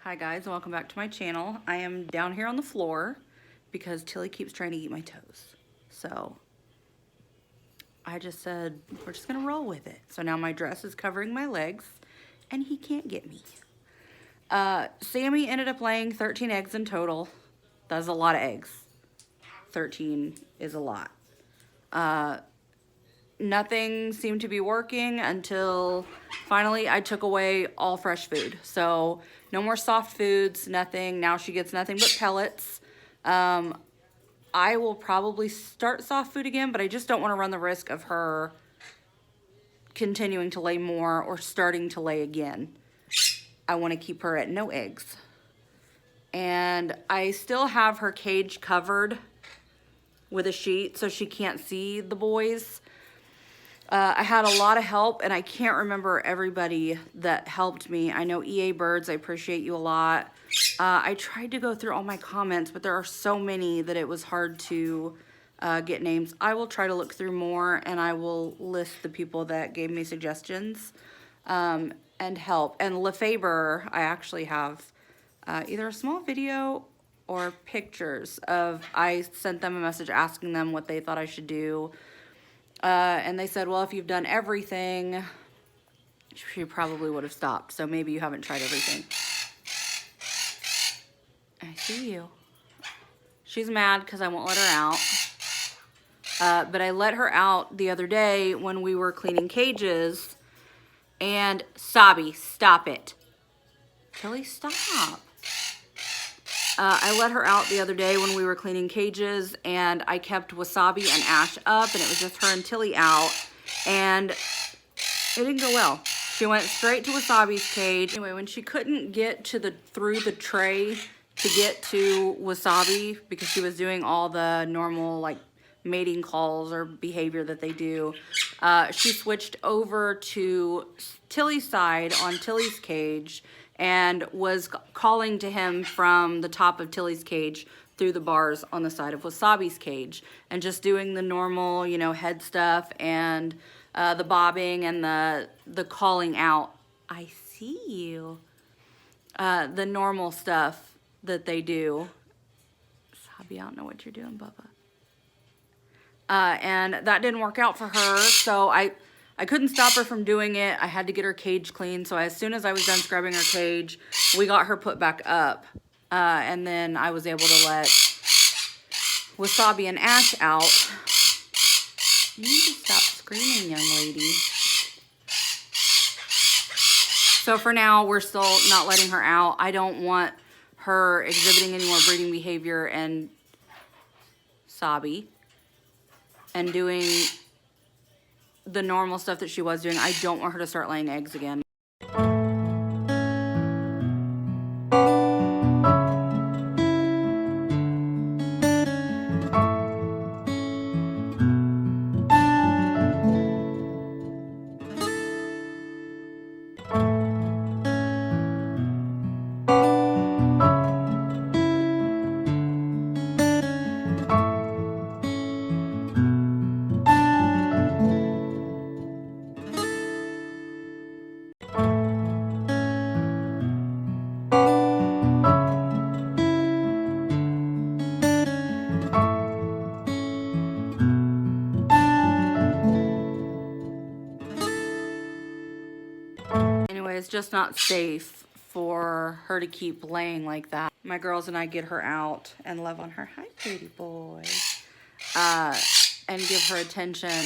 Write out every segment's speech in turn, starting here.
Hi guys, and welcome back to my channel. I am down here on the floor because Tilly keeps trying to eat my toes. So I just said, we're just gonna roll with it. So now my dress is covering my legs and he can't get me. Sammy ended up laying 13 eggs in total. That's a lot of eggs. 13 is a lot. Nothing seemed to be working until finally I took away all fresh food. So no more soft foods, nothing. Now she gets nothing but pellets. I will probably start soft food again, but I just don't want to run the risk of her continuing to lay more or starting to lay again. I want to keep her at no eggs. And I still have her cage covered with a sheet so she can't see the boys. I had a lot of help, and I can't remember everybody that helped me. I know EA Birds, I appreciate you a lot. I tried to go through all my comments, but there are so many that it was hard to get names. I will try to look through more, and I will list the people that gave me suggestions and help. And LeFaber, I actually have either a small video or pictures of, I sent them a message asking them what they thought I should do. And they said, well, if you've done everything, she probably would have stopped. So maybe you haven't tried everything. I see you. She's mad because I won't let her out. But I let her out the other day when we were cleaning cages. And Wasabi, stop it. Tilly, stop. I let her out the other day when we were cleaning cages, and I kept Wasabi and Ash up, and it was just her and Tilly out, and it didn't go well. She went straight to Wasabi's cage. Anyway, when she couldn't get to through the tray to get to Wasabi because she was doing all the normal like mating calls or behavior that they do, she switched over to Tilly's side on Tilly's cage and was calling to him from the top of Tilly's cage through the bars on the side of Wasabi's cage, and just doing the normal, you know, head stuff and the bobbing and the calling out. I see you. The normal stuff that they do. Wasabi, I don't know what you're doing, Bubba. And that didn't work out for her, so I couldn't stop her from doing it. I had to get her cage clean. So as soon as I was done scrubbing her cage, we got her put back up. And then I was able to let Wasabi and Ash out. You need to stop screaming, young lady. So for now, we're still not letting her out. I don't want her exhibiting any more breeding behavior and Wasabi and doing the normal stuff that she was doing. I don't want her to start laying eggs again. It's just not safe for her to keep laying like that. My girls and I get her out and love on her. Hi, pretty boy. And give her attention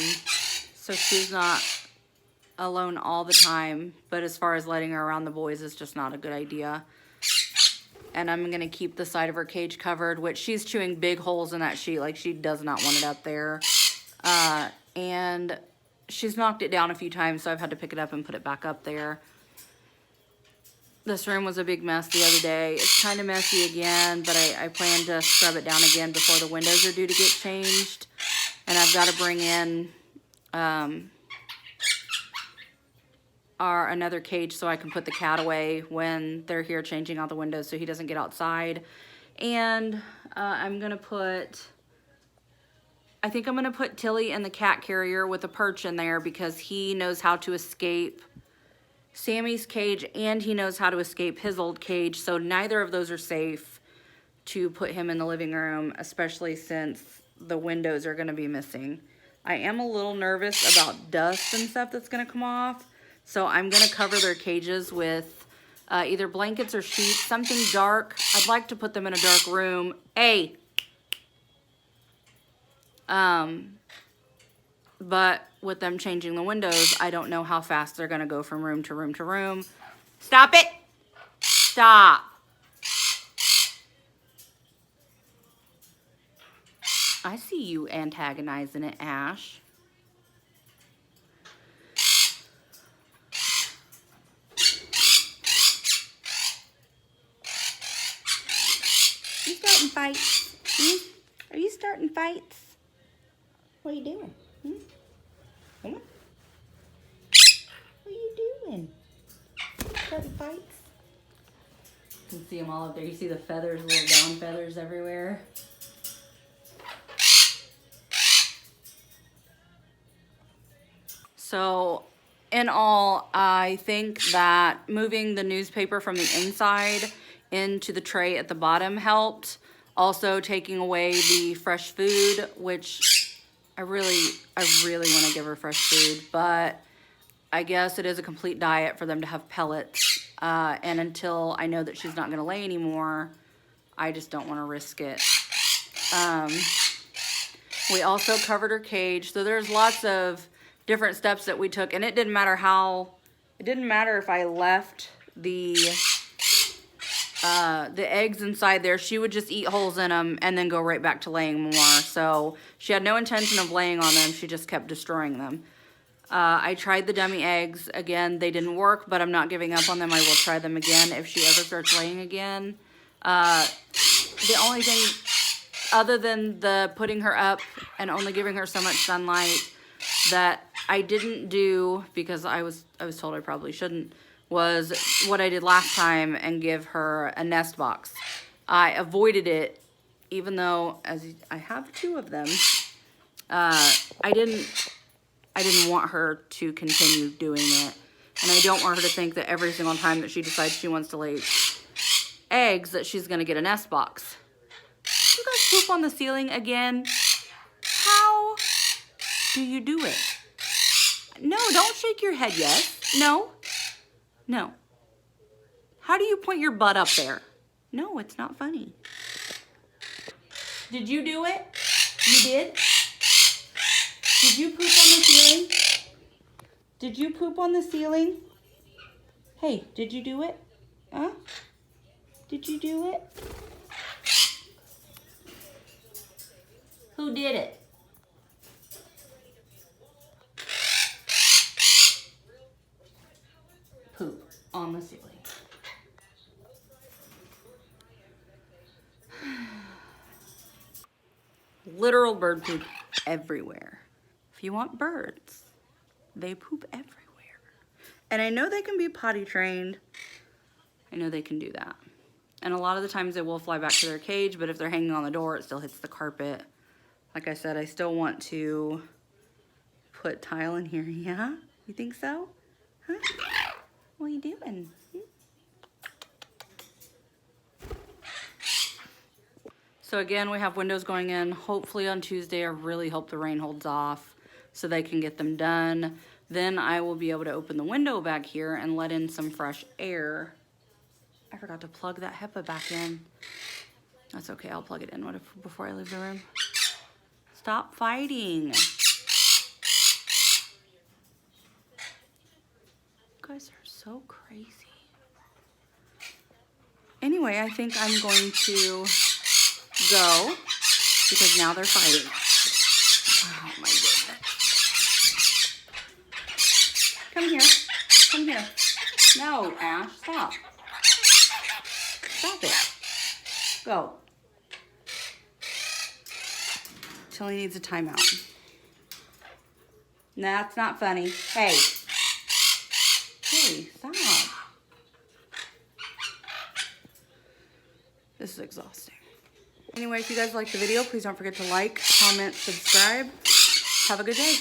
so she's not alone all the time. But as far as letting her around the boys is just not a good idea. And I'm going to keep the side of her cage covered, which she's chewing big holes in that sheet. Like, she does not want it up there. And she's knocked it down a few times, so I've had to pick it up and put it back up there. This room was a big mess the other day. It's kind of messy again, but I plan to scrub it down again before the windows are due to get changed. And I've got to bring in another cage so I can put the cat away when they're here changing out the windows so he doesn't get outside. And I'm going to put, I think I'm going to put Tilly in the cat carrier with a perch in there because he knows how to escape Sammy's cage, and he knows how to escape his old cage, so neither of those are safe to put him in the living room, especially since the windows are going to be missing. I am a little nervous about dust and stuff that's going to come off, so I'm going to cover their cages with either blankets or sheets, something dark. I'd like to put them in a dark room. Hey! But with them changing the windows, I don't know how fast they're going to go from room to room to room. Stop it! Stop! I see you antagonizing it, Ash. You starting fights? Are you starting fights? What are you doing? Come on. What are you doing? Starting fights? You can see them all up there. You see the feathers, little down feathers everywhere. So, in all, I think that moving the newspaper from the inside into the tray at the bottom helped. Also, taking away the fresh food, which I really want to give her fresh food, but I guess it is a complete diet for them to have pellets. And until I know that she's not going to lay anymore, I just don't want to risk it. We also covered her cage, so there's lots of different steps that we took, and it didn't matter if I left the eggs inside there. She would just eat holes in them and then go right back to laying more. So she had no intention of laying on them. She just kept destroying them. I tried the dummy eggs. Again, they didn't work, but I'm not giving up on them. I will try them again if she ever starts laying again. The only thing, other than the putting her up and only giving her so much sunlight, that I didn't do, because I was told I probably shouldn't, was what I did last time and give her a nest box. I avoided it, even though I have 2 of them. I didn't want her to continue doing it, and I don't want her to think that every single time that she decides she wants to lay eggs that she's gonna get a nest box. You guys poop on the ceiling again? How do you do it? No, don't shake your head yes. No. No. How do you point your butt up there? No, it's not funny. Did you do it? You did? Did you poop on the ceiling? Did you poop on the ceiling? Hey, did you do it? Huh? Did you do it? Who did it? Poop on the ceiling. Literal bird poop everywhere. If you want birds, they poop everywhere. And I know they can be potty trained. I know they can do that. And a lot of the times they will fly back to their cage, but if they're hanging on the door, it still hits the carpet. Like I said, I still want to put tile in here. Yeah? You think so? Huh? What are you doing? So again, we have windows going in. Hopefully on Tuesday, I really hope the rain holds off so they can get them done. Then I will be able to open the window back here and let in some fresh air. I forgot to plug that HEPA back in. That's okay, I'll plug it in before I leave the room. Stop fighting. You guys are so crazy. Anyway, I think I'm going to go because now they're fighting. Oh my goodness. Come here. Come here. No, Ash, stop. Stop it. Go. Tilly needs a timeout. That's not funny. Hey. Hey, stop. This is exhausting. Anyway, if you guys liked the video, please don't forget to like, comment, subscribe. Have a good day.